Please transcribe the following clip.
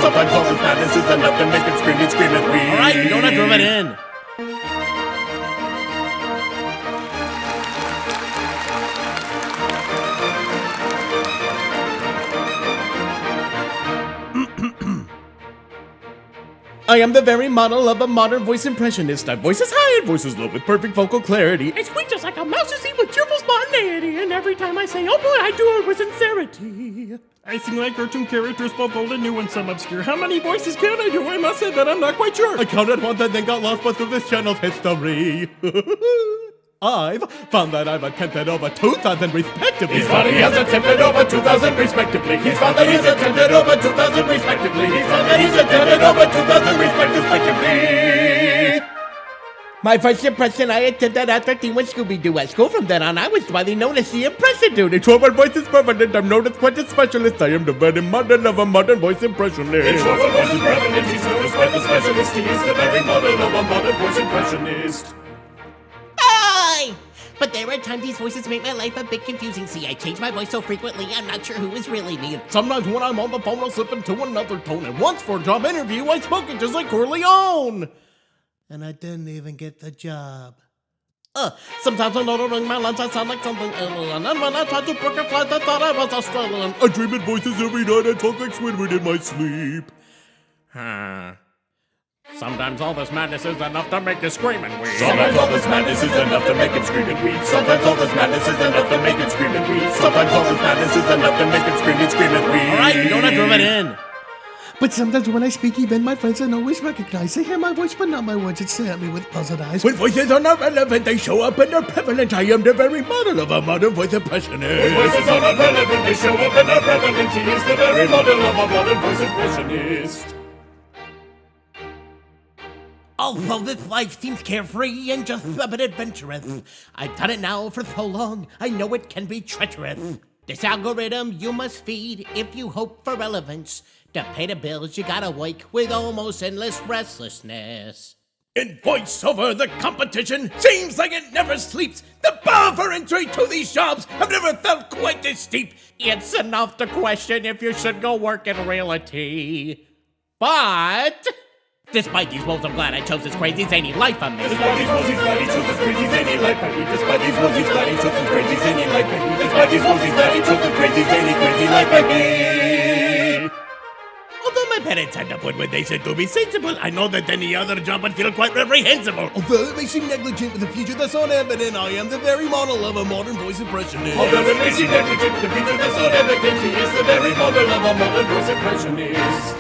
Sometimes all this madness is enough to make him scream and scream and weep. Alright, you don't have to rub it in. I am the very model of a modern voice impressionist. I voices high and voices low with perfect vocal clarity. I squeak just like a mouse you see with cheerful spontaneity. And every time I say, oh boy, I do it with sincerity. I sing like cartoon characters, both old and new and some obscure. How many voices can I do? I must say that I'm not quite sure. I counted once and then got lost, but through this channel's history, I've found that I've attempted over 2,000 respectively. He's found he has attempted over 2,000 respectively. He's found that he's attempted over 2,000 respectively. He's found that he's attempted over 2,000 respectively. My first impression I attempted after teen with Scooby-Doo at school. From then on, I was widely known as the Impression Dude. In short, my voice is permanent. I'm known as quite a specialist. I am the very model of a modern voice impressionist. In short, my voice is permanent. He's known as quite a specialist. He is the very model of a modern voice impressionist. But there are times these voices make my life a bit confusing. See, I change my voice so frequently, I'm not sure who is really me. Sometimes when I'm on the phone, I'll slip into another tone. And once for a job interview, I spoke it just like Corleone. And I didn't even get the job. Sometimes when ordering my lunch, I sound like something alien. And when I tried to book a flight, I thought I was Australian. I dream in voices every night and talk like Squidward in my sleep. Sometimes all this madness is enough to make you scream and weep. Sometimes all this madness is enough to make him scream and weep. Sometimes all this madness is enough to make him scream and weep. Sometimes all this madness is enough to make him scream and scream and weep. Alright, you don't have to rub it in. But sometimes when I speak, even my friends don't always recognize. They hear my voice, but not my words, and stare at me with puzzled eyes. When voices are not relevant, they show up and they're prevalent. I am the very model of a modern voice impressionist. When voices are not relevant, they show up and are prevalent. He is the very model of a modern voice impressionist. Although this life seems carefree and just a bit adventurous, I've done it now for so long, I know it can be treacherous. This algorithm you must feed if you hope for relevance. To pay the bills, you gotta wake with almost endless restlessness. In voiceover, the competition seems like it never sleeps. The bar for entry to these jobs have never felt quite this steep. It's enough to question if you should go work in realty. But despite these woes, I'm glad I chose this crazy zany life I made. Despite these woes, he's glad he chose this crazy zany life I lead. Despite these woes, he's glad he chose this crazy zany life I lead. Despite these woes, he's glad he chose this crazy zany life I lead. Although my parents had to put what they said to be sensible, I know that any other job would feel quite reprehensible. Although it may seem negligent with a future that's not evident, I am the very model of a modern voice impressionist. Although it may seem negligent with a future that's not evident, he is the very model of a modern voice impressionist.